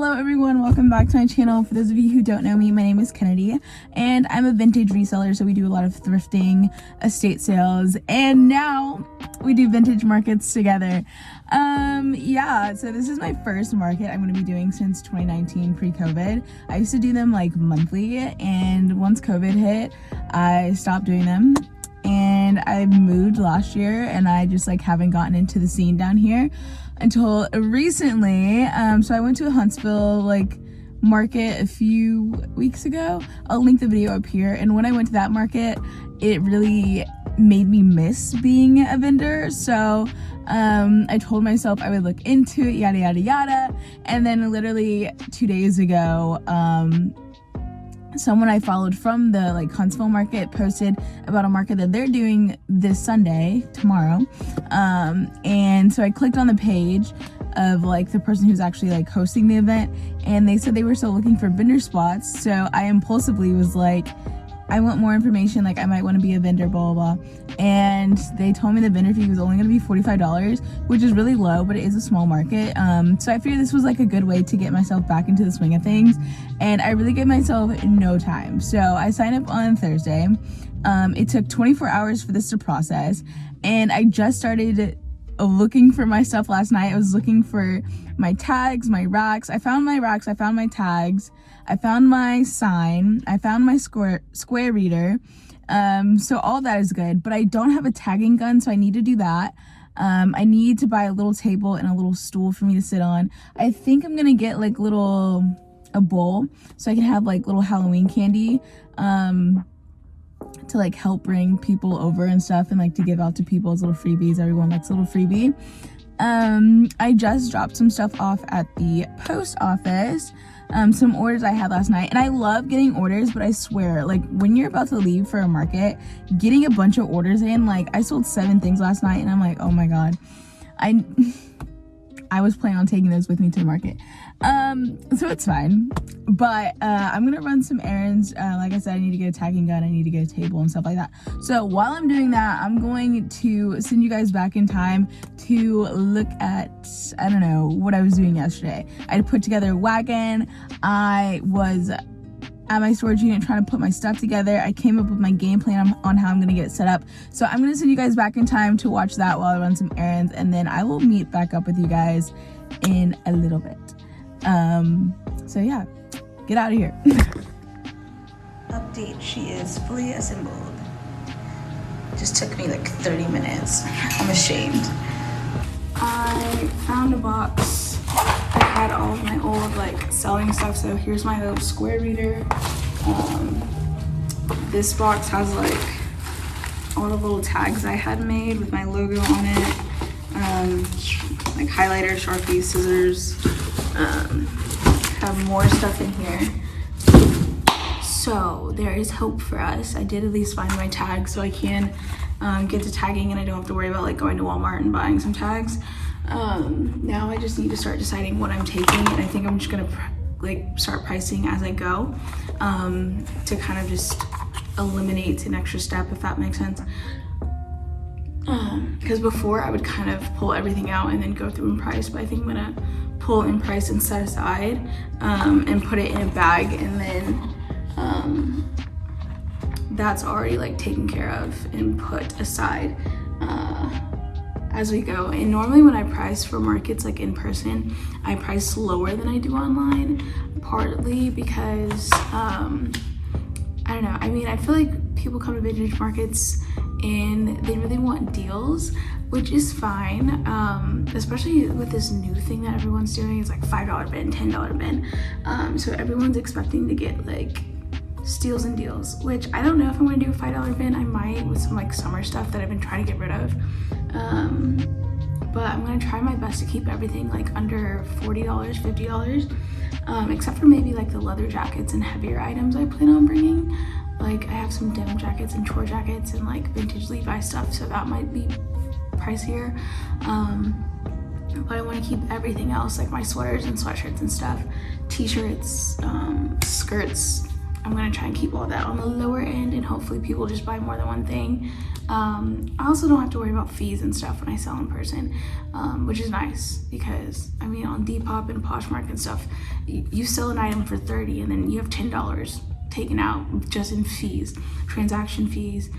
Hello everyone, welcome back to my channel. For those of you who don't know me, my name is Kennedy and I'm a vintage reseller, so we do a lot of thrifting, estate sales, and now we do vintage markets together. Yeah, so this is my first market I'm going to be doing since 2019, pre-COVID. I used to do them like monthly, and once COVID hit, I stopped doing them. And I moved last year and I just like haven't gotten into the scene down here until recently. So I went to a Huntsville like market a few weeks ago. I'll link the video up here. And when I went to that market, it really made me miss being a vendor. So I told myself I would look into it, yada yada yada. And then literally 2 days ago, someone I followed from the like Huntsville market posted about a market that they're doing this Sunday, tomorrow. And so I clicked on the page of like the person who's actually like hosting the event, and they said they were still looking for vendor spots. So I impulsively was like, I want more information, like I might want to be a vendor, blah blah blah. And they told me the vendor fee was only going to be $45, which is really low, but it is a small market. So I figured this was like a good way to get myself back into the swing of things, and I really gave myself no time. So I signed up on Thursday. It took 24 hours for this to process, and I just started looking for my stuff last night. I was looking for my tags, my racks. I found my racks, I found my tags, I found my sign, I found my square reader. So all that is good, but I don't have a tagging gun, so I need to do that. I need to buy a little table and a little stool for me to sit on. I think I'm gonna get like a bowl so I can have like little Halloween candy to like help bring people over and stuff, and like to give out to people as little freebies. Everyone likes a little freebie. I just dropped some stuff off at the post office. Some orders I had last night, and I love getting orders, but I swear, like when you're about to leave for a market, getting a bunch of orders in, like I sold 7 things last night, and I'm like, oh my god, I was planning on taking those with me to the market. So it's fine, but I'm gonna run some errands. Like I said, I need to get a tagging gun, I need to get a table and stuff like that. So while I'm doing that, I'm going to send you guys back in time to look at, I don't know, what I was doing yesterday. I put together a wagon. I was at my storage unit trying to put my stuff together. I came up with my game plan on how I'm gonna get it set up. So I'm gonna send you guys back in time to watch that while I run some errands, and then I will meet back up with you guys in a little bit. So yeah, get out of here. Update, she is fully assembled. Just took me like 30 minutes. I'm ashamed. I found a box that had all of my old like selling stuff. So here's my old square reader. This box has like all the little tags I had made with my logo on it. Like highlighter, Sharpie, scissors. Have more stuff in here. So there is hope for us. I did at least find my tags, so I can get to tagging, and I don't have to worry about like going to Walmart and buying some tags. Now I just need to start deciding what I'm taking, and I think I'm just gonna like start pricing as I go, to kind of just eliminate an extra step, if that makes sense. Because before I would kind of pull everything out and then go through and price, but I think I'm gonna pull in price and set aside, and put it in a bag, and then that's already like taken care of and put aside as we go. And normally when I price for markets like in person, I price lower than I do online, partly because I don't know, I mean, I feel like people come to vintage markets and they really want deals, which is fine, especially with this new thing that everyone's doing. It's like $5 bin, $10 bin. So everyone's expecting to get like steals and deals, which I don't know if I'm gonna do a $5 bin. I might with some like summer stuff that I've been trying to get rid of. But I'm gonna try my best to keep everything like under $40, $50, except for maybe like the leather jackets and heavier items I plan on bringing. Like I have some denim jackets and chore jackets and like vintage Levi stuff, so that might be pricier. But I want to keep everything else, like my sweaters and sweatshirts and stuff, t-shirts, skirts. I'm gonna try and keep all that on the lower end, and hopefully people just buy more than one thing. I also don't have to worry about fees and stuff when I sell in person, which is nice, because I mean, on Depop and Poshmark and stuff, you sell an item for $30 and then you have $10 taken out just in fees, transaction fees,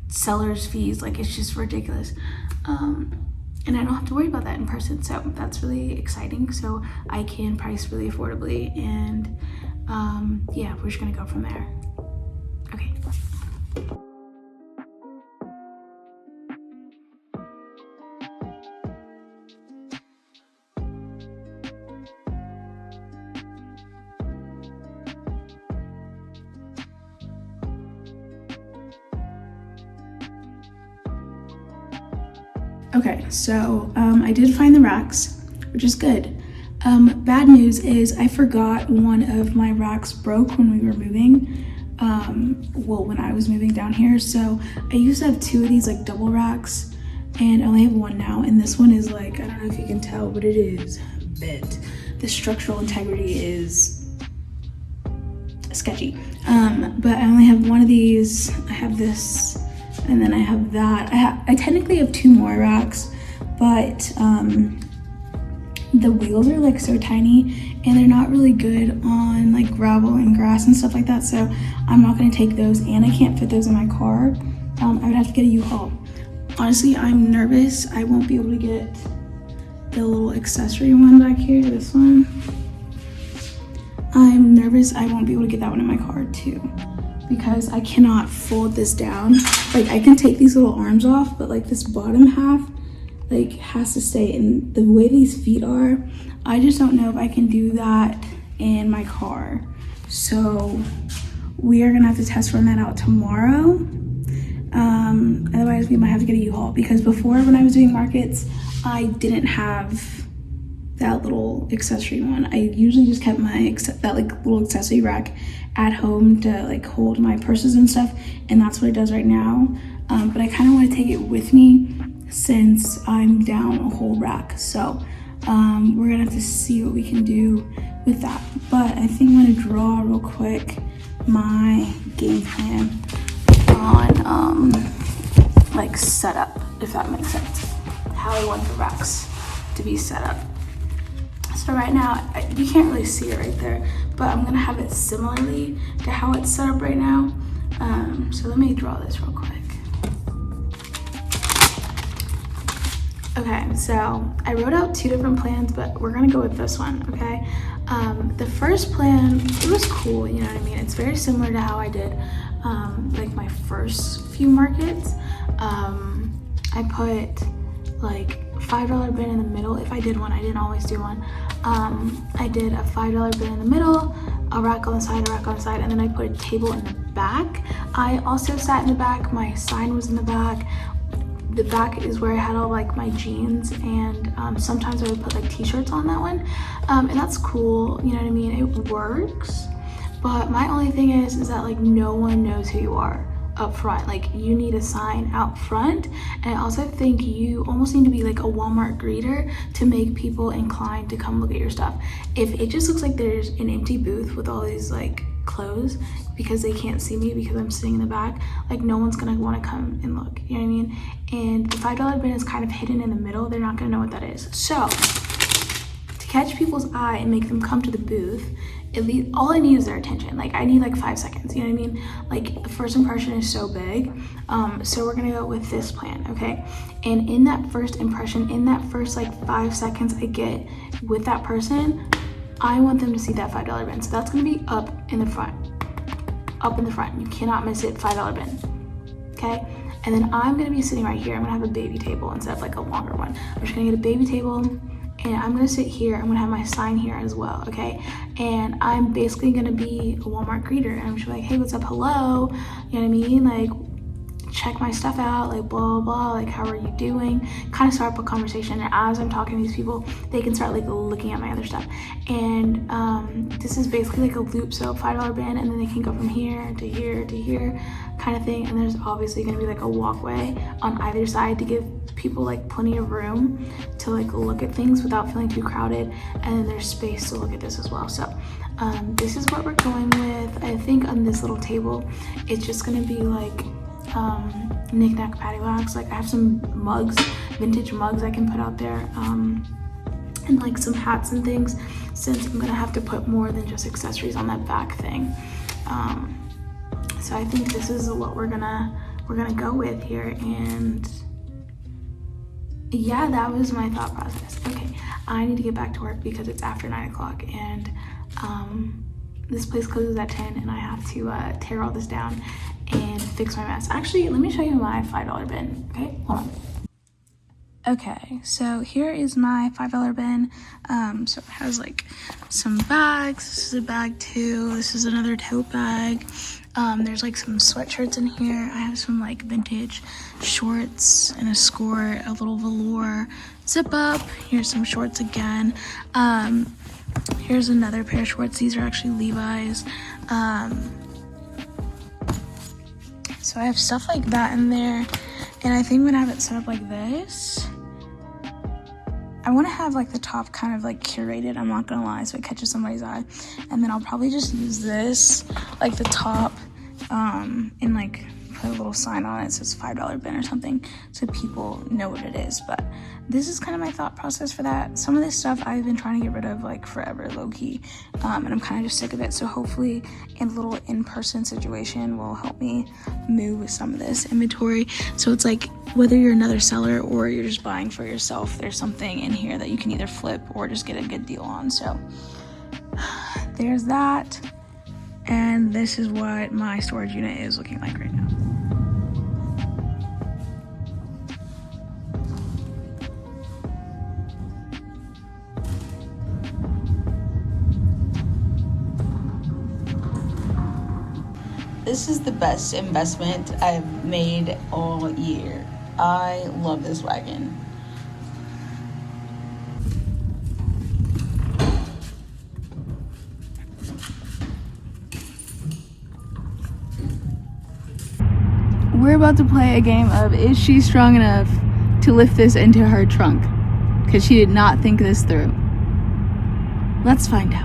seller's fees. Like, it's just ridiculous. And I don't have to worry about that in person, so that's really exciting. So I can price really affordably, and yeah, we're just gonna go from there. Okay. Okay, so I did find the racks, which is good. Bad news is I forgot one of my racks broke when we were moving. Well, when I was moving down here. So I used to have two of these like double racks, and I only have one now. And this one is like, I don't know if you can tell, but it is bent. The structural integrity is sketchy. But I only have one of these. I have this, and then I have that. I technically have two more racks, but the wheels are like so tiny, and they're not really good on like gravel and grass and stuff like that, so I'm not going to take those, and I can't fit those in my car. I would have to get a U-Haul. Honestly, I'm nervous I won't be able to get the little accessory one back here, this one. I'm nervous I won't be able to get that one in my car too, because I cannot fold this down. Like, I can take these little arms off, but like this bottom half like has to stay. And the way these feet are, I just don't know if I can do that in my car. So we are gonna have to test run that out tomorrow. Otherwise we might have to get a U-Haul, because before, when I was doing markets, I didn't have that little accessory one. I usually just kept that like little accessory rack at home to like hold my purses and stuff, and that's what it does right now. But I kind of want to take it with me since I'm down a whole rack. So we're gonna have to see what we can do with that. But I think I'm gonna draw real quick my game plan on like setup, if that makes sense, how I want the racks to be set up. So right now, you can't really see it right there, but I'm gonna have it similarly to how it's set up right now. So let me draw this real quick. Okay, so I wrote out two different plans, but we're gonna go with this one, okay? The first plan, it was cool, you know what I mean? It's very similar to how I did like my first few markets. I put like $5 bin in the middle. If I did one, I didn't always do one. I did a $5 bin in the middle, a rack on the side, a rack on the side, and then I put a table in the back. I also sat in the back, my sign was in the back. The back is where I had all like my jeans, and sometimes I would put like t-shirts on that one. And that's cool, you know what I mean? It works. But my only thing is that like no one knows who you are up front. Like, you need a sign out front, and I also think you almost need to be like a Walmart greeter to make people inclined to come look at your stuff. If it just looks like there's an empty booth with all these like clothes because they can't see me because I'm sitting in the back, like no one's gonna want to come and look, you know what I mean? And the $5 bin is kind of hidden in the middle. They're not gonna know what that is. So to catch people's eye and make them come to the booth, at least all I need is their attention. Like, I need like 5 seconds, you know what I mean? Like, the first impression is so big. So we're gonna go with this plan, okay? And in that first impression, in that first like 5 seconds I get with that person, I want them to see that $5 bin. So that's gonna be up in the front. Up in the front. You cannot miss it, $5 bin, okay? And then I'm gonna be sitting right here. I'm gonna have a baby table instead of like a longer one. I'm just gonna get a baby table, and I'm gonna sit here. I'm gonna have my sign here as well, okay? And I'm basically gonna be a Walmart greeter, and I'm just like, hey, what's up, hello? You know what I mean? Like, check my stuff out, like blah, blah, blah, like how are you doing? Kind of start up a conversation, and as I'm talking to these people, they can start like looking at my other stuff. And this is basically like a loop, so $5 bin, and then they can go from here to here to here kind of thing. And there's obviously gonna be like a walkway on either side to give people like plenty of room to like look at things without feeling too crowded, and then there's space to look at this as well. So This is what we're going with. I think on this little table, it's just gonna be like knick-knack paddywhacks. Like I have some mugs, vintage mugs I can put out there, and like some hats and things, since I'm gonna have to put more than just accessories on that back thing. So I think this is what we're gonna go with here. And yeah, that was my thought process. Okay, I need to get back to work because it's after 9 o'clock, and this place closes at 10, and I have to tear all this down and fix my mess. Actually, let me show you my $5 bin. Okay, hold on. Okay, so here is my $5 bin. So it has like some bags. This is a bag too. This is another tote bag. There's like some sweatshirts in here. I have some like vintage shorts and a skirt, a little velour zip up. Here's some shorts again. Here's another pair of shorts. These are actually Levi's. So I have stuff like that in there. And I think I'm gonna have it set up like this. I want to have like the top kind of like curated, I'm not gonna lie, so it catches somebody's eye. And then I'll probably just use this, like the top, and like put a little sign on it, so it's $5 bin or something, so people know what it is. But this is kind of my thought process for that. Some of this stuff I've been trying to get rid of like forever, low-key, and I'm kind of just sick of it. So hopefully a little in-person situation will help me move some of this inventory. So it's like, whether you're another seller or you're just buying for yourself, there's something in here that you can either flip or just get a good deal on. So there's that. And this is what my storage unit is looking like right now. This is the best investment I've made all year. I love this wagon. We're about to play a game of, is she strong enough to lift this into her trunk? Because she did not think this through. Let's find out.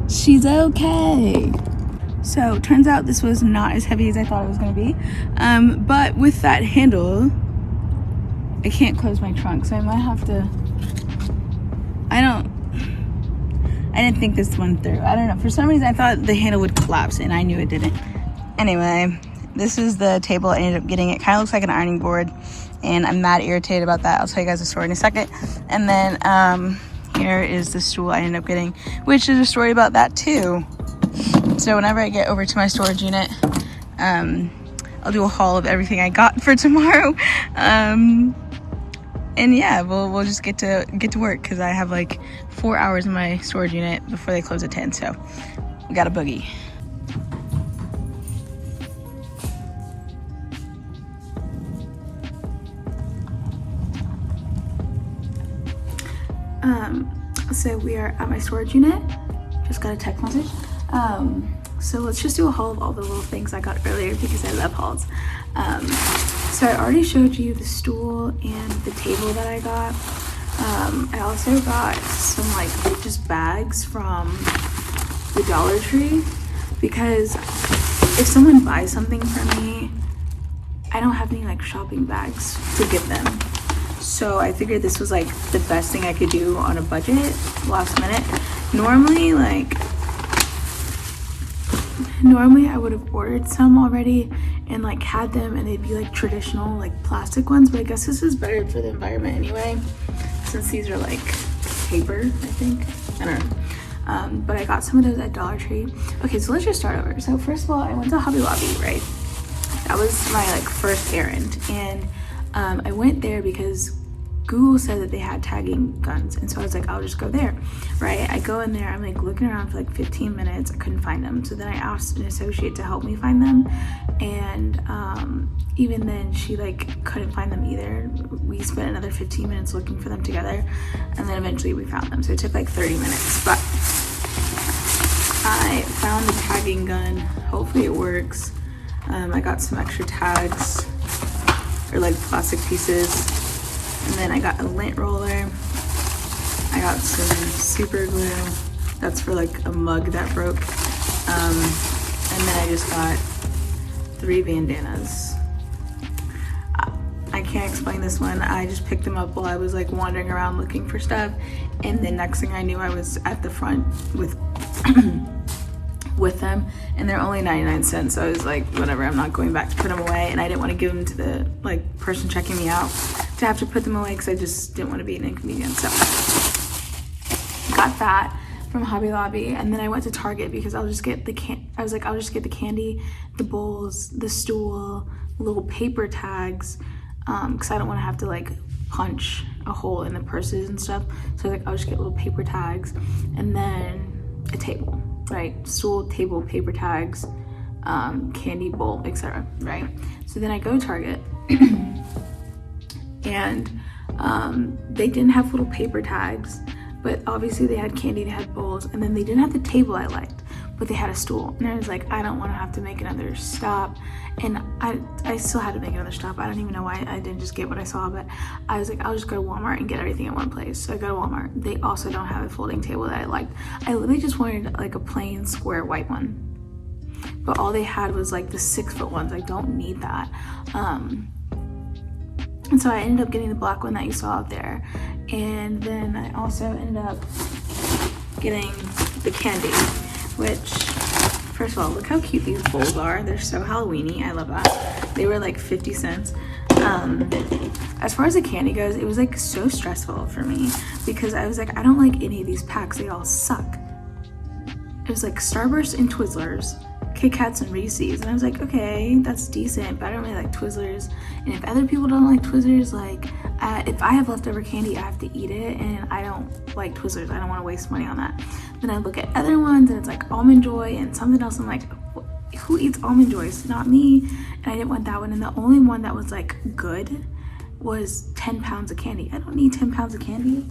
She's okay. So turns out this was not as heavy as I thought it was going to be, but with that handle I can't close my trunk, so I might have to, I didn't think this one through. I don't know, for some reason I thought the handle would collapse and I knew it didn't. Anyway, this is the table I ended up getting. It kind of looks like an ironing board and I'm mad irritated about that. I'll tell you guys the story in a second. And then here is the stool I ended up getting, which is a story about that too. So whenever I get over to my storage unit, I'll do a haul of everything I got for tomorrow. And yeah, we'll just get to work, because I have like 4 hours in my storage unit before they close at 10. So we got a boogie. So we are at my storage unit. Just got a text message. So let's just do a haul of all the little things I got earlier, because I love hauls. So I already showed you the stool and the table that I got. I also got some like just bags from the Dollar Tree, because if someone buys something from me, I don't have any like shopping bags to give them. So I figured this was like the best thing I could do on a budget, last minute. Normally I would have ordered some already and like had them, and they'd be like traditional like plastic ones, but I guess this is better for the environment anyway, since these are like paper, I think. I don't know. But I got some of those at Dollar Tree. Okay, so let's just start over. So first of all, I went to Hobby Lobby, right? That was my like first errand, and I went there because Google said that they had tagging guns, and so I was like, I'll just go there, right? I go in there, I'm like looking around for like 15 minutes, I couldn't find them. So then I asked an associate to help me find them, and even then she like couldn't find them either. We spent another 15 minutes looking for them together, and then eventually we found them. So it took like 30 minutes, but I found the tagging gun. Hopefully it works. I got some extra tags, or like plastic pieces. And then I got a lint roller. I got some super glue. That's for like a mug that broke. And then I just got 3 bandanas. I can't explain this one. I just picked them up while I was like wandering around looking for stuff. And the next thing I knew, I was at the front with with them, and they're only 99 cents. So I was like, whatever, I'm not going back to put them away. And I didn't want to give them to the like person checking me out to have to put them away, because I just didn't want to be an inconvenience. So got that from Hobby Lobby, and then I went to Target because I'll just get the I was like, I'll just get the candy, the bowls, the stool, little paper tags, because I don't want to have to like punch a hole in the purses and stuff. So I was like, I'll just get little paper tags, and then a table, right? Stool, table, paper tags, candy bowl, etc. Right? So then I go to Target and they didn't have little paper tags, but obviously they had candy, they had bowls, and then they didn't have the table I liked, but they had a stool. And I was like, I don't want to have to make another stop. And I still had to make another stop. I don't even know why I didn't just get what I saw, but I was like, I'll just go to Walmart and get everything in one place. So I go to Walmart. They also don't have a folding table that I liked. I literally just wanted like a plain square white one, but all they had was like the 6-foot ones. I don't need that. And so I ended up getting the black one that you saw out there. And then I also ended up getting the candy, which, first of all, look how cute these bowls are. They're so Halloween-y. I love that. They were like 50 cents. As far as the candy goes, it was like so stressful for me because I was like, I don't like any of these packs. They all suck. It was like Starburst and Twizzlers, Kit Kats and Reese's, and I was like, okay, that's decent, but I don't really like Twizzlers. And if other people don't like Twizzlers, like if I have leftover candy, I have to eat it, and I don't like Twizzlers. I don't want to waste money on that. Then I look at other ones, and it's like Almond Joy and something else. I'm like, who eats Almond Joys? Not me. And I didn't want that one. And the only one that was like good was 10 pounds of candy. I don't need 10 pounds of candy.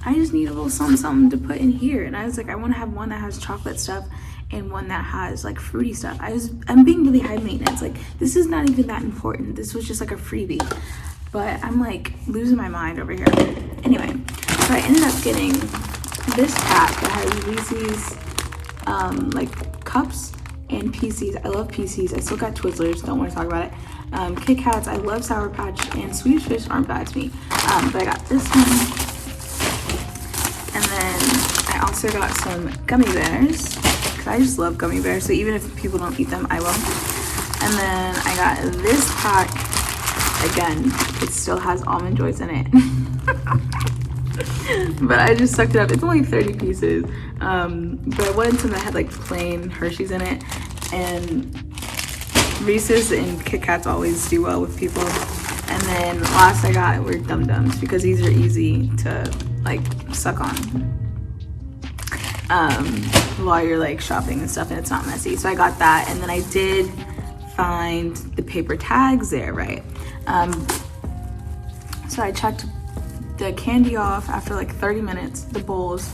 I just need a little something to put in here. And I was like, I want to have one that has chocolate stuff and one that has like fruity stuff. I'm being really high maintenance. Like, this is not even that important. This was just like a freebie, but I'm like losing my mind over here. Anyway, so I ended up getting this pack that has Reese's like cups and PCs. I love PCs. I still got Twizzlers, don't want to talk about it. Kit Kats, I love Sour Patch, and Swedish Fish aren't bad to me. But I got this one. And then I also got some gummy bears, because I just love gummy bears, so even if people don't eat them, I will. And then I got this pack. Again, it still has Almond Joys in it. But I just sucked it up. It's only 30 pieces. But I wanted some that had like plain Hershey's in it. And Reese's and Kit Kats always do well with people. And then last I got were Dum Dums, because these are easy to like suck on while you're like shopping and stuff, and it's not messy. So I got that, and then I did find the paper tags there, right? So I checked the candy off after like 30 minutes, the bowls,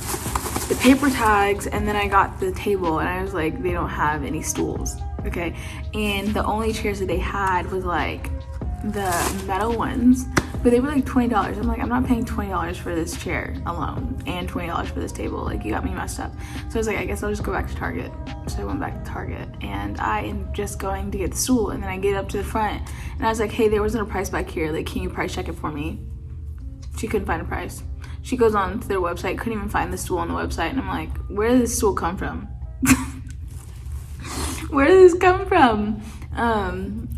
the paper tags, and then I got the table, and I was like, they don't have any stools, okay? And the only chairs that they had was like the metal ones, but they were like $20. I'm like, I'm not paying $20 for this chair alone and $20 for this table. Like, you got me messed up. So I was like, I guess I'll just go back to Target. So I went back to Target, and I am just going to get the stool, and then I get up to the front, and I was like, hey, there wasn't a price back here. Like, can you price check it for me? She couldn't find a price. She goes on to their website, couldn't even find the stool on the website, and I'm like, where did this stool come from? Where did this come from?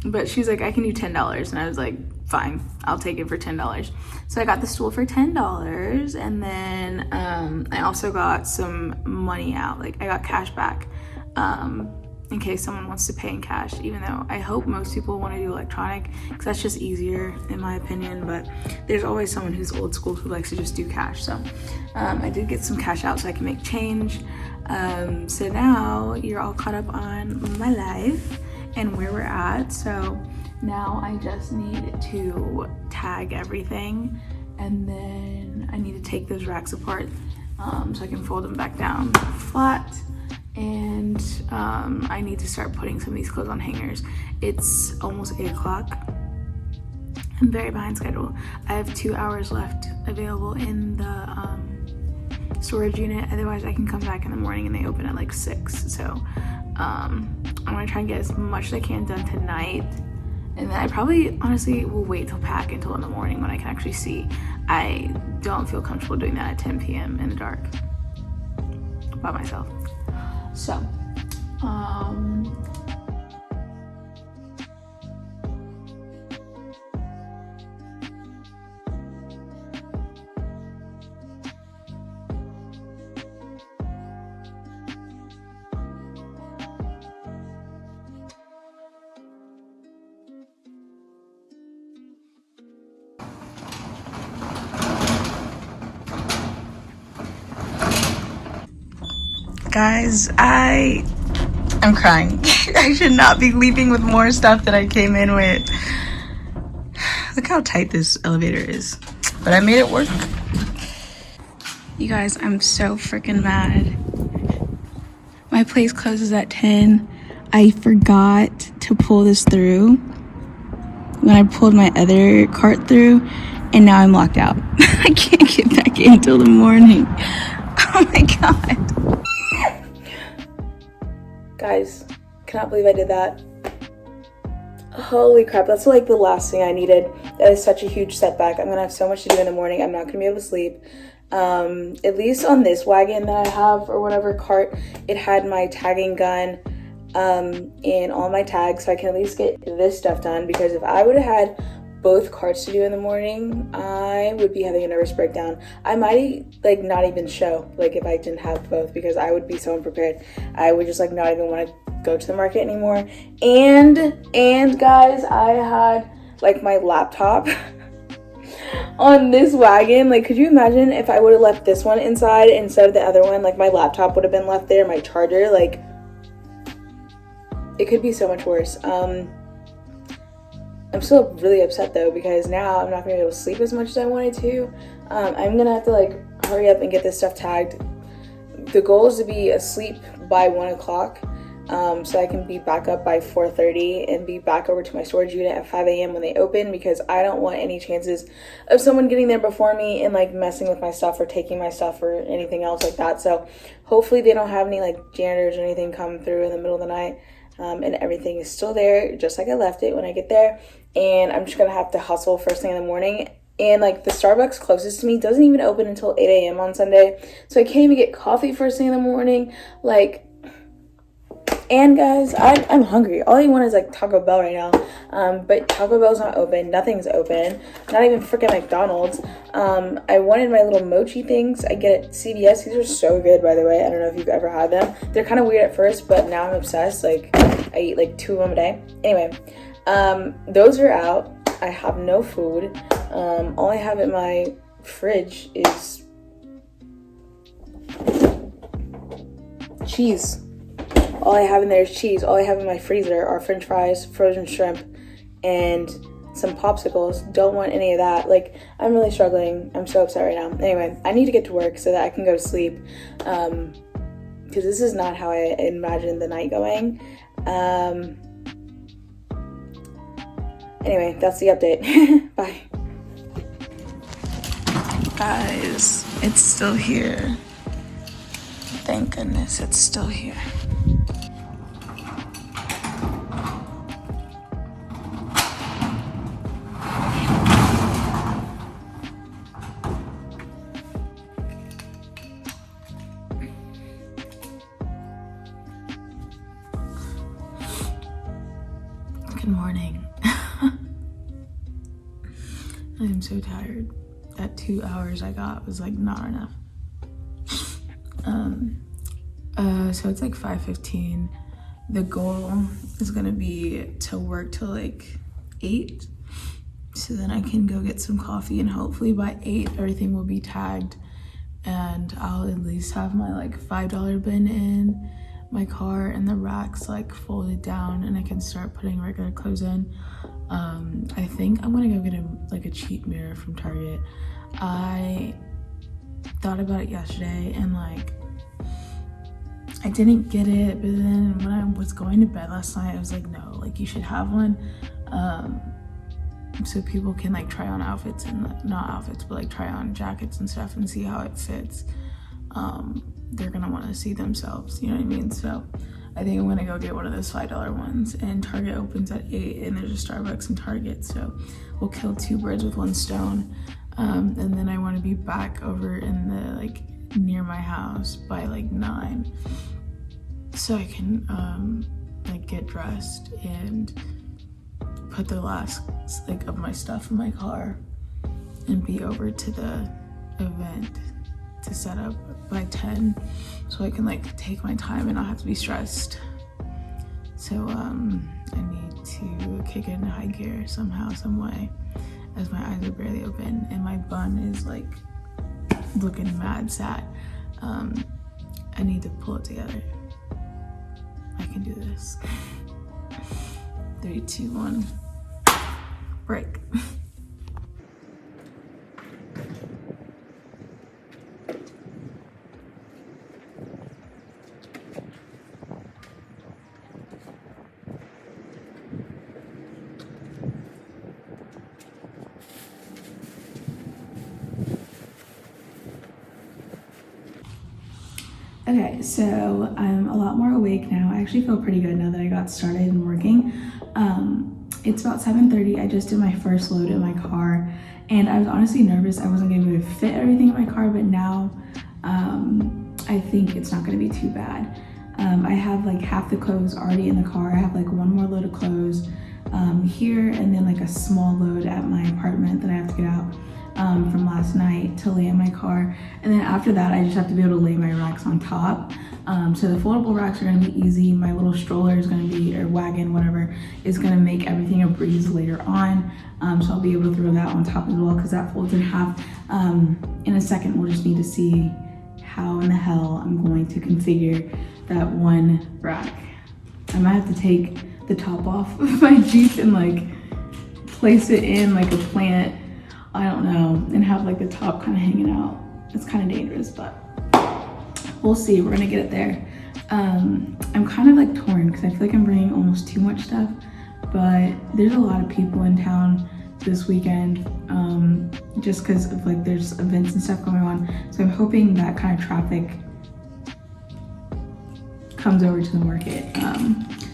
But she's like, I can do $10, and I was like, fine, I'll take it for $10. So I got the stool for $10, and then I also got some money out. Like, I got cash back in case someone wants to pay in cash, even though I hope most people want to do electronic because that's just easier in my opinion, but there's always someone who's old school who likes to just do cash. So I did get some cash out so I can make change. So now you're all caught up on my life and where we're at. So now I just need to tag everything, and then I need to take those racks apart so I can fold them back down flat. And I need to start putting some of these clothes on hangers. It's almost 8 o'clock. I'm very behind schedule. I have 2 hours left available in the storage unit. Otherwise I can come back in the morning and they open at like 6. So I'm gonna try and get as much as I can done tonight. And then I probably honestly will wait till pack until in the morning when I can actually see. I don't feel comfortable doing that at 10 p.m. in the dark by myself. So, guys, I'm crying. I should not be leaving with more stuff that I came in with. Look how tight this elevator is. But I made it work. You guys, I'm so freaking mad. My place closes at 10. I forgot to pull this through when I pulled my other cart through, and now I'm locked out. I can't get back in till the morning. Oh my God. Guys, cannot believe I did that. Holy crap, that's like the last thing I needed. That is such a huge setback. I'm gonna have so much to do in the morning. I'm not gonna be able to sleep. At least on this wagon that I have, or whatever cart, it had my tagging gun and all my tags, so I can at least get this stuff done, because if I would have had both carts to do in the morning, I would be having a nervous breakdown. I might like not even show, like if I didn't have both, because I would be so unprepared. I would just like not even want to go to the market anymore. And guys, I had like my laptop on this wagon. Like, could you imagine if I would have left this one inside instead of the other one? Like, my laptop would have been left there, my charger. Like, it could be so much worse. I'm still really upset though, because now I'm not gonna be able to sleep as much as I wanted to. I'm gonna have to like hurry up and get this stuff tagged. The goal is to be asleep by 1 o'clock, so I can be back up by 4:30 and be back over to my storage unit at 5 a.m. when they open, because I don't want any chances of someone getting there before me and like messing with my stuff or taking my stuff or anything else like that. So hopefully they don't have any like janitors or anything come through in the middle of the night. And everything is still there just like I left it when I get there. And I'm just gonna have to hustle first thing in the morning. And like the Starbucks closest to me doesn't even open until 8 a.m. on Sunday, so I can't even get coffee first thing in the morning. Like, and guys, I'm hungry. All I want is like Taco Bell right now, but Taco Bell's not open. Nothing's open, not even freaking McDonald's. I wanted my little mochi things I get at CVS. These are so good, by the way. I don't know if you've ever had them. They're kind of weird at first, but now I'm obsessed. Like, I eat like 2 of them a day. Anyway, those are out. I have no food. All I have in my fridge is cheese. All I have in there is cheese. All I have in my freezer are french fries, frozen shrimp, and some popsicles. Don't want any of that. Like, I'm really struggling. I'm so upset right now. Anyway, I need to get to work so that I can go to sleep, because this is not how I imagined the night going. Anyway, that's the update. Bye. Guys, it's still here. Thank goodness it's still here. Good morning. I'm so tired. That 2 hours I got was like not enough. So it's like 5:15. the goal is gonna be to work till like 8, so then I can go get some coffee, and hopefully by 8 everything will be tagged and I'll at least have my like $5 bin in my car and the racks like folded down, and I can start putting regular clothes in. I think I'm gonna go get a cheap mirror from Target. I thought about it yesterday and like I didn't get it, but then when I was going to bed last night I was like, no, like you should have one, so people can like try on outfits, and not outfits but like try on jackets and stuff and see how it fits. They're gonna want to see themselves, you know what I mean? So I think I'm gonna go get one of those $5 ones, and Target opens at 8 and there's a Starbucks in Target, so we'll kill 2 birds with 1 stone. And then I want to be back over in the like near my house by like 9, so I can like get dressed and put the last like of my stuff in my car and be over to the event to set up by 10, so I can like take my time and not have to be stressed. So I need to kick it into high gear somehow, some way, as my eyes are barely open and my bun is like looking mad sad. I need to pull it together. I can do this. 3, 2, 1, break. Okay, so I'm a lot more awake now. I actually feel pretty good now that I got started and working. It's about 7:30. I just did my first load in my car, and I was honestly nervous I wasn't gonna be able to fit everything in my car, but now I think it's not gonna be too bad. I have like half the clothes already in the car. I have like 1 more load of clothes here, and then like a small load at my apartment that I have to get out from last night to lay in my car. And then after that, I just have to be able to lay my racks on top. So the foldable racks are gonna be easy. My little stroller is gonna be, or wagon, whatever, is gonna make everything a breeze later on. So I'll be able to throw that on top as well, because that folds in half. In a second, we'll just need to see how in the hell I'm going to configure that one rack. I might have to take the top off of my Jeep and like place it in like a plant, I don't know, and have like the top kind of hanging out. It's kind of dangerous, but we'll see. We're gonna get it there. I'm kind of like torn because I feel like I'm bringing almost too much stuff, but there's a lot of people in town this weekend, just because of like there's events and stuff going on. So I'm hoping that kind of traffic comes over to the market.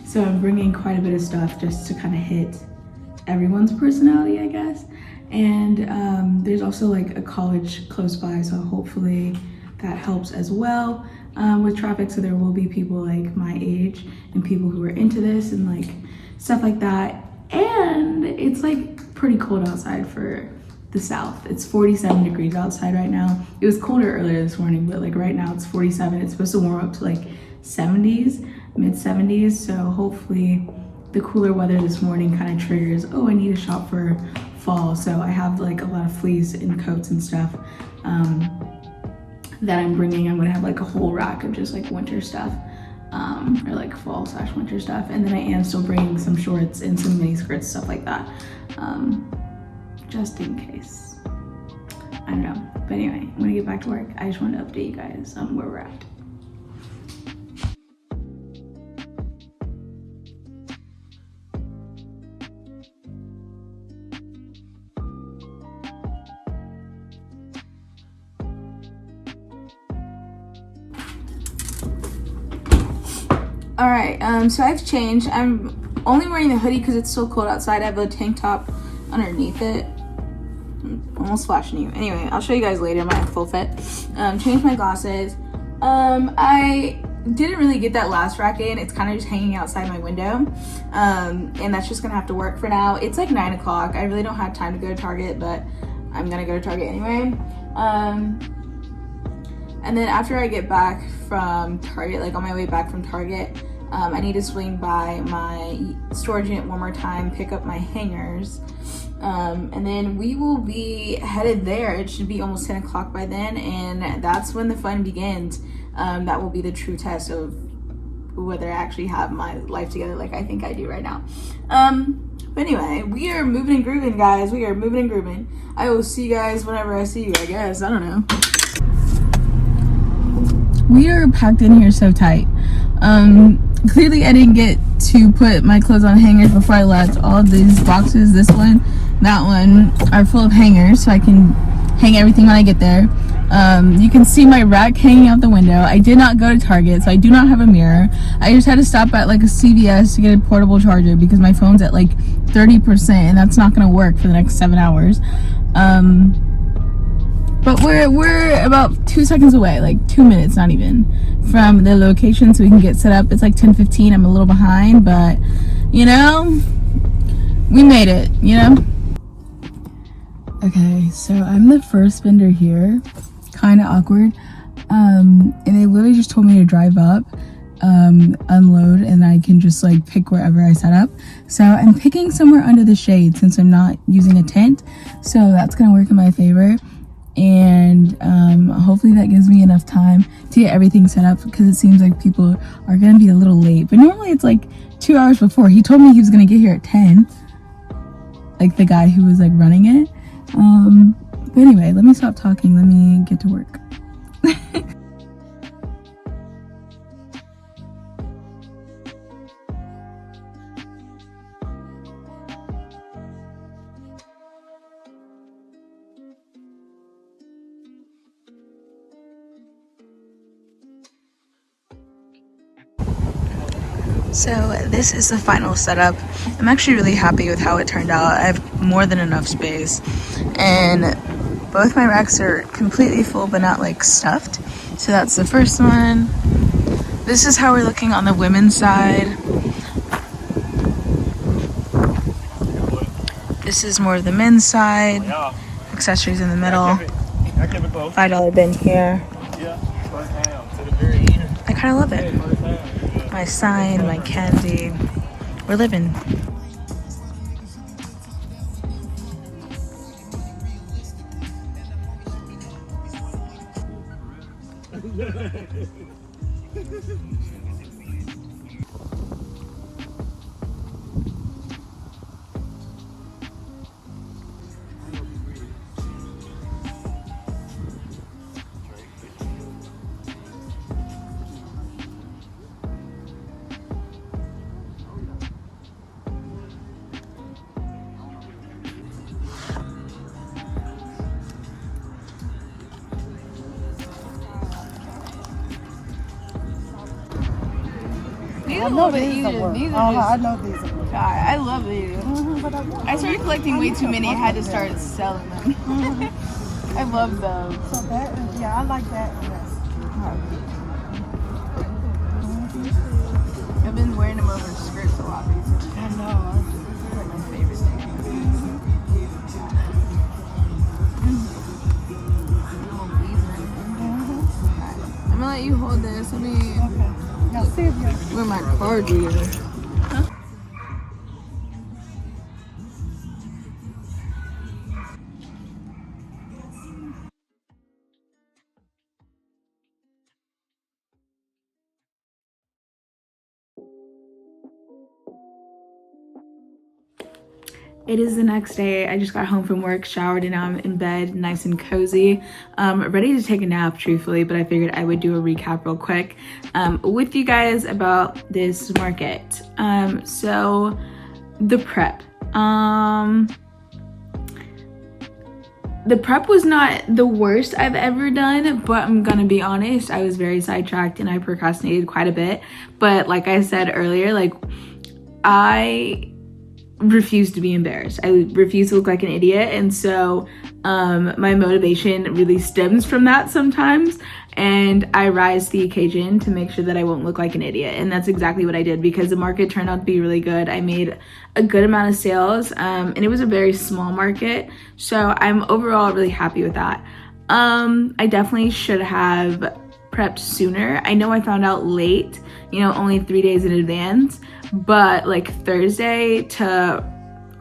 So I'm bringing quite a bit of stuff just to kind of hit everyone's personality, I guess. And there's also like a college close by, so hopefully that helps as well with traffic. So there will be people like my age and people who are into this and like stuff like that. And it's like pretty cold outside for the South. It's 47 degrees outside right now. It was colder earlier this morning, but like right now it's 47. It's supposed to warm up to like 70s, mid 70s. So hopefully the cooler weather this morning kind of triggers, oh, I need to shop for fall. So I have like a lot of fleece and coats and stuff that I'm bringing. I'm gonna have like a whole rack of just like winter stuff, or like fall / winter stuff. And then I am still bringing some shorts and some mini skirts, stuff like that, just in case. I don't know. But anyway, I'm gonna get back to work. I just wanted to update you guys on where we're at. All right, so I've changed. I'm only wearing the hoodie because it's still cold outside. I have a tank top underneath it. I'm almost flashing you. Anyway, I'll show you guys later my full fit. Changed my glasses. I didn't really get that last rack in. It's kind of just hanging outside my window. And that's just gonna have to work for now. It's like 9 o'clock. I really don't have time to go to Target, but I'm gonna go to Target anyway. And then after I get back from Target, like on my way back from Target, I need to swing by my storage unit one more time, pick up my hangers, and then we will be headed there. It should be almost 10 o'clock by then, and that's when the fun begins. That will be the true test of whether I actually have my life together like I think I do right now. But anyway, we are moving and grooving, guys. We are moving and grooving. I will see you guys whenever I see you, I guess. I don't know. We are packed in here so tight. Clearly I didn't get to put my clothes on hangers before I left. All of these boxes, this one, that one, are full of hangers, so I can hang everything when I get there. You can see my rack hanging out the window. I did not go to Target, so I do not have a mirror. I just had to stop at like a CVS to get a portable charger because my phone's at like 30% and that's not gonna work for the next 7 hours. But we're about 2 seconds away, like 2 minutes, not even, from the location, so we can get set up. It's like 10:15. I'm a little behind, but you know, we made it, you know. Okay, so I'm the first vendor here. Kind of awkward. And they literally just told me to drive up, unload, and I can just like pick wherever I set up. So I'm picking somewhere under the shade since I'm not using a tent, so that's gonna work in my favor. And hopefully that gives me enough time to get everything set up, because it seems like people are gonna be a little late, but normally it's like 2 hours before. He told me he was gonna get here at 10, like the guy who was like running it. But anyway, let me stop talking, let me get to work. So this is the final setup. I'm actually really happy with how it turned out. I have more than enough space, and both my racks are completely full but not like stuffed. So that's the first one. This is how we're looking on the women's side. This is more of the men's side. Accessories in the middle. $5 bin here. I kind of love it. My sign, my candy. We're living. I know these are these are just, I know these are God, I love these. I started collecting way too many. I had to start selling them. I love those. So that is, yeah, I like that. I've been wearing them over skirts a lot recently. I know. These are my favorite things. I'm gonna let you hold this. Let me. Okay. Now see if you're. Where my card reader? Huh? It is the next day. I just got home from work, showered, and now I'm in bed, nice and cozy, ready to take a nap, truthfully, but I figured I would do a recap real quick with you guys about this market. So the prep. The prep was not the worst I've ever done, but I'm gonna be honest, I was very sidetracked and I procrastinated quite a bit. But like I said earlier, like I refuse to be embarrassed. I refuse to look like an idiot, and so my motivation really stems from that sometimes, and I rise to the occasion to make sure that I won't look like an idiot. And that's exactly what I did, because the market turned out to be really good. I made a good amount of sales, and it was a very small market, so I'm overall really happy with that. I definitely should have prepped sooner. I know I found out late you know, only 3 days in advance. But like Thursday to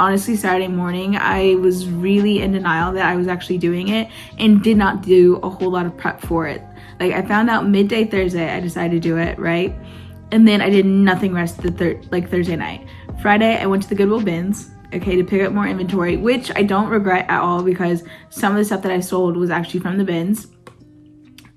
honestly Saturday morning, I was really in denial that I was actually doing it and did not do a whole lot of prep for it. Like I found out midday Thursday, I decided to do it, right? And then I did nothing rest the Thursday night. Friday, I went to the Goodwill bins, okay, to pick up more inventory, which I don't regret at all because some of the stuff that I sold was actually from the bins.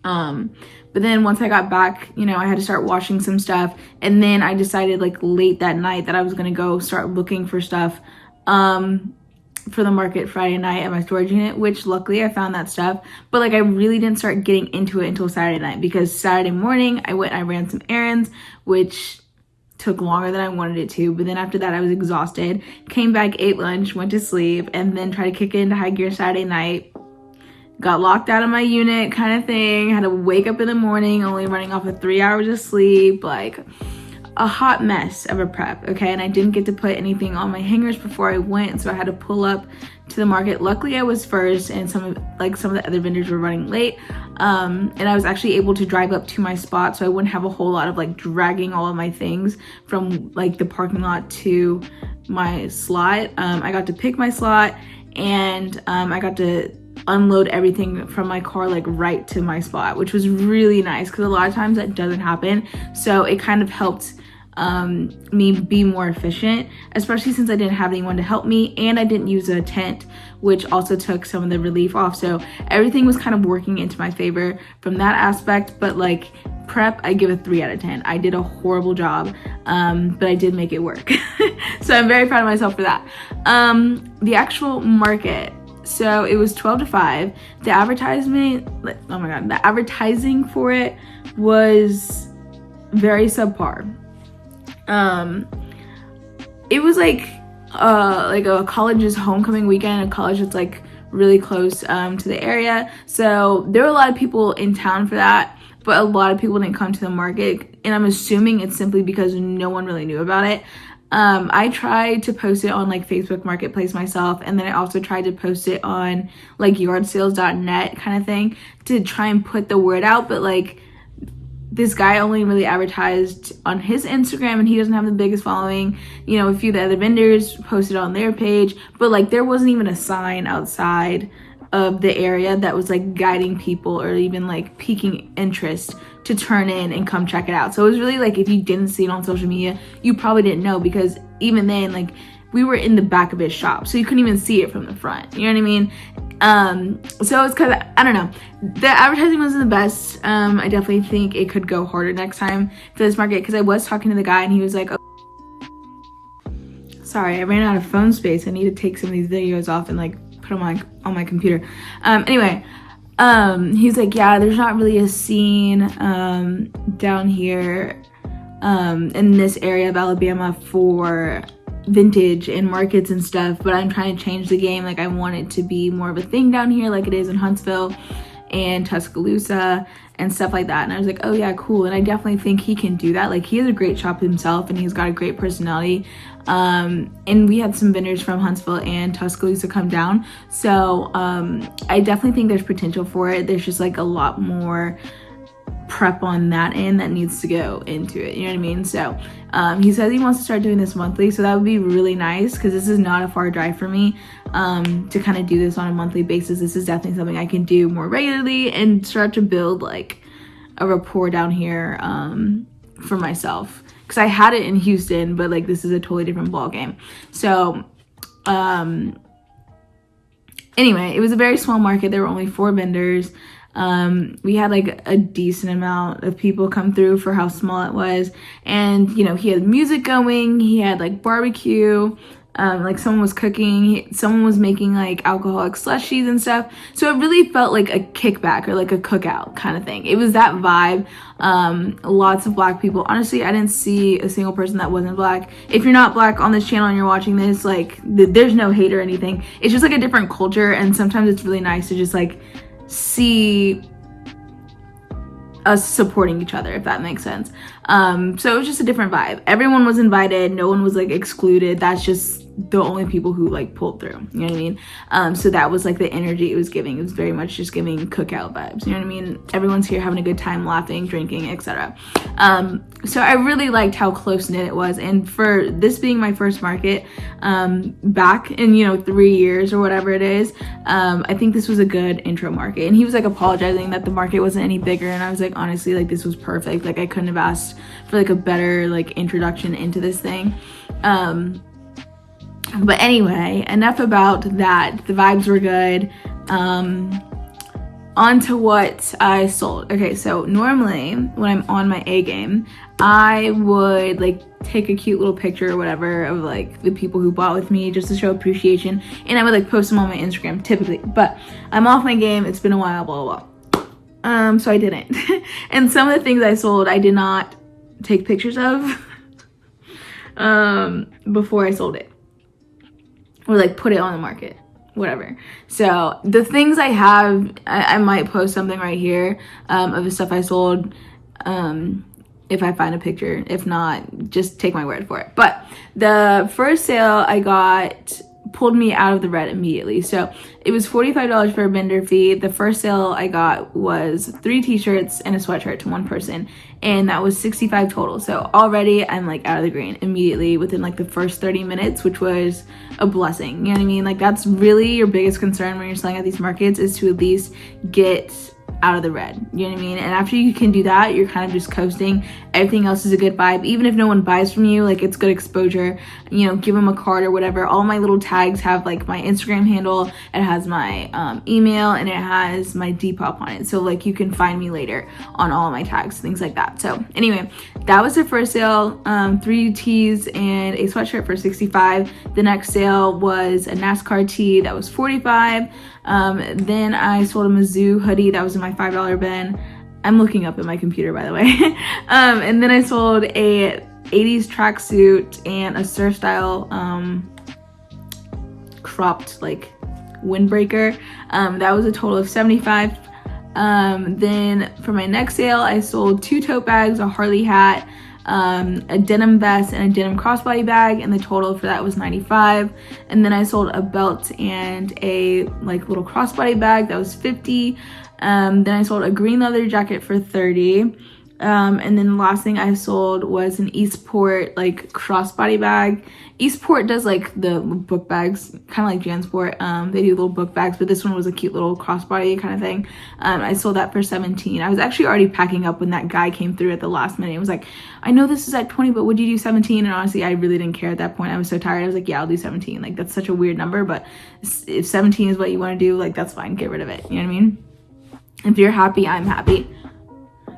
But then once I got back, you know, I had to start washing some stuff. And then I decided like late that night that I was gonna go start looking for stuff for the market Friday night at my storage unit, which luckily I found that stuff. But like I really didn't start getting into it until Saturday night because Saturday morning I went and I ran some errands, which took longer than I wanted it to. But then after that I was exhausted, came back, ate lunch, went to sleep, and then tried to kick it into high gear Saturday night. Got locked out of my unit kind of thing, had to wake up in the morning only running off of 3 hours of sleep, like a hot mess of a prep, okay? And I didn't get to put anything on my hangers before I went, so I had to pull up to the market. Luckily I was first, and some of the other vendors were running late, and I was actually able to drive up to my spot so I wouldn't have a whole lot of like dragging all of my things from like the parking lot to my slot. I got to pick my slot, and I got to unload everything from my car like right to my spot, which was really nice because a lot of times that doesn't happen. So it kind of helped me be more efficient, especially since I didn't have anyone to help me, and I didn't use a tent, which also took some of the relief off. So everything was kind of working into my favor from that aspect. But like prep, I give a 3 out of 10. I did a horrible job, but I did make it work. So I'm very proud of myself for that. The actual market, so it was 12 to 5. The advertisement, oh my god, the advertising for it was very subpar. It was like a college's homecoming weekend, a college that's like really close to the area. So there were a lot of people in town for that, but a lot of people didn't come to the market, and I'm assuming it's simply because no one really knew about it. I tried to post it on like Facebook Marketplace myself, and then I also tried to post it on like yardsales.net kind of thing to try and put the word out, but like this guy only really advertised on his Instagram, and he doesn't have the biggest following. You know, a few of the other vendors posted on their page, but like there wasn't even a sign outside of the area that was like guiding people or even like piquing interest to turn in and come check it out. So it was really like if you didn't see it on social media, you probably didn't know, because even then like we were in the back of his shop, so you couldn't even see it from the front, you know what I mean? So it's kind of, I don't know, the advertising wasn't the best. I definitely think it could go harder next time for this market, because I was talking to the guy and he was like, oh, sorry, I ran out of phone space, I need to take some of these videos off and like put them on my computer. Anyway, he's like, yeah, there's not really a scene down here in this area of Alabama for vintage and markets and stuff, but I'm trying to change the game. Like I want it to be more of a thing down here like it is in Huntsville and Tuscaloosa and stuff like that. And I was like, oh yeah, cool. And I definitely think he can do that. Like he has a great shop himself, and he's got a great personality. And we had some vendors from Huntsville and Tuscaloosa come down, so I definitely think there's potential for it. There's just like a lot more prep on that end that needs to go into it, you know what I mean? So he says he wants to start doing this monthly, so that would be really nice, because this is not a far drive for me to kind of do this on a monthly basis. This is definitely something I can do more regularly and start to build like a rapport down here for myself, because I had it in Houston, but like this is a totally different ball game. So anyway, it was a very small market. There were only 4 vendors. We had like a decent amount of people come through for how small it was, and you know, he had music going, he had like barbecue, like someone was cooking, someone was making like alcoholic slushies and stuff. So it really felt like a kickback or like a cookout kind of thing. It was that vibe. Lots of black people. Honestly, I didn't see a single person that wasn't black. If you're not black on this channel and you're watching this, like there's no hate or anything. It's just like a different culture, and sometimes it's really nice to just like see us supporting each other, if that makes sense. So it was just a different vibe. Everyone was invited, no one was like excluded. That's just the only people who like pulled through, you know what I mean? So that was like the energy it was giving. It was very much just giving cookout vibes, you know what I mean? Everyone's here having a good time, laughing, drinking, etc. So I really liked how close-knit it was, and for this being my first market back in, you know, 3 years or whatever it is, I think this was a good intro market. And he was like apologizing that the market wasn't any bigger, and I was like, honestly, like this was perfect. Like I couldn't have asked for like a better like introduction into this thing. But anyway, enough about that. The vibes were good. On to what I sold. Okay, so normally when I'm on my A game, I would like take a cute little picture or whatever of like the people who bought with me just to show appreciation, and I would like post them on my Instagram typically. But I'm off my game, it's been a while, blah blah blah. So I didn't. And some of the things I sold I did not take pictures of before I sold it, or like put it on the market, whatever. So the things I have, I might post something right here of the stuff I sold if I find a picture. If not, just take my word for it. But the first sale I got pulled me out of the red immediately. So it was $45 for a vendor fee. The first sale I got was 3 t-shirts and a sweatshirt to one person, and that was $65 total. So already I'm like out of the green immediately within like the first 30 minutes, which was a blessing. You know what I mean? Like that's really your biggest concern when you're selling at these markets, is to at least get out of the red, you know what I mean? And after you can do that, you're kind of just coasting. Everything else is a good vibe. Even if no one buys from you, like it's good exposure. You know, give them a card or whatever. All my little tags have like my Instagram handle, it has my email, and it has my depop on it, so like you can find me later on all of my tags, things like that. So anyway, that was the first sale. 3 tees and a sweatshirt for $65. The next sale was a NASCAR tee that was $45. Then I sold a Mizzou hoodie that was in my $5 bin. I'm looking up at my computer, by the way. And then I sold a 80s tracksuit and a surf style cropped like windbreaker. That was a total of $75. Then for my next sale, I sold 2 tote bags, a Harley hat, a denim vest, and a denim crossbody bag, and the total for that was $95. And then I sold a belt and a like little crossbody bag that was $50. Then I sold a green leather jacket for $30. And then the last thing I sold was an Eastport like crossbody bag. Eastport does like the book bags, kind of like JanSport. They do little book bags, but this one was a cute little crossbody kind of thing. I sold that for $17. I was actually already packing up when that guy came through at the last minute. It was like, I know this is at $20, but would you do $17? And honestly, I really didn't care at that point. I was so tired. I was like, yeah, I'll do $17. Like that's such a weird number, but if 17 is what you want to do, like that's fine. Get rid of it. You know what I mean? If you're happy, I'm happy.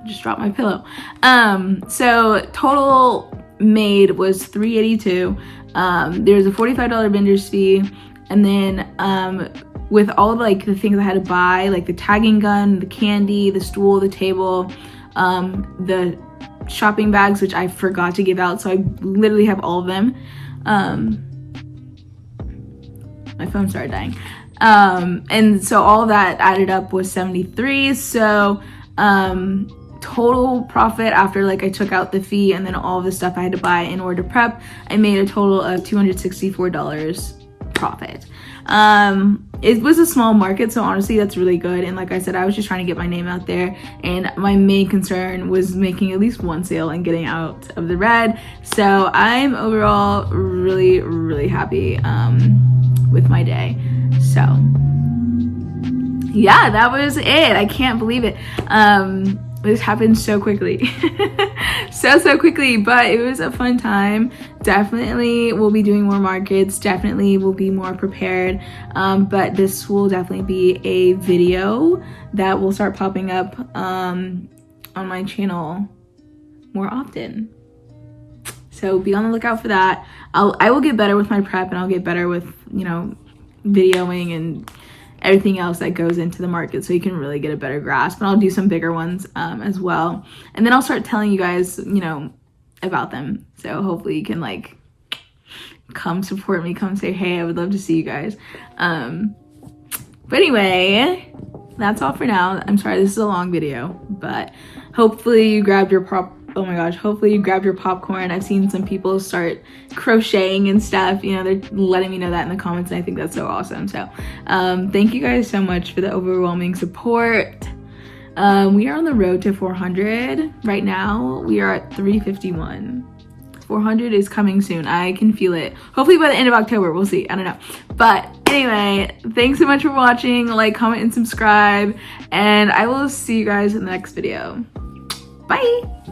Just dropped my pillow. So total made was $382. There's a $45 vendor's fee, and then with all of like the things I had to buy, like the tagging gun, the candy, the stool, the table, the shopping bags, which I forgot to give out, so I literally have all of them. My phone started dying. And so all of that added up was $73. So total profit after like I took out the fee and then all of the stuff I had to buy in order to prep, I made a total of $264 profit. It was a small market, so honestly that's really good. And like I said, I was just trying to get my name out there, and my main concern was making at least one sale and getting out of the red. So I'm overall really happy with my day. So yeah, that was it. I can't believe it. This happened so quickly. so quickly, but it was a fun time. Definitely we'll be doing more markets, definitely we'll be more prepared, but this will definitely be a video that will start popping up on my channel more often, so be on the lookout for that. I will get better with my prep, and I'll get better with, you know, videoing and everything else that goes into the market, so you can really get a better grasp. And I'll do some bigger ones as well, and then I'll start telling you guys, you know, about them. So hopefully you can like come support me, come say hey. I would love to see you guys. But anyway, that's all for now. I'm sorry this is a long video, but hopefully you grabbed your oh my gosh, hopefully you grabbed your popcorn. I've seen some people start crocheting and stuff, you know, they're letting me know that in the comments, and I think that's so awesome. So thank you guys so much for the overwhelming support. We are on the road to 400 right now. We are at 351. 400 is coming soon. I can feel it. Hopefully by the end of October, we'll see. I don't know. But anyway, thanks so much for watching. Like, comment, and subscribe. And I will see you guys in the next video. Bye!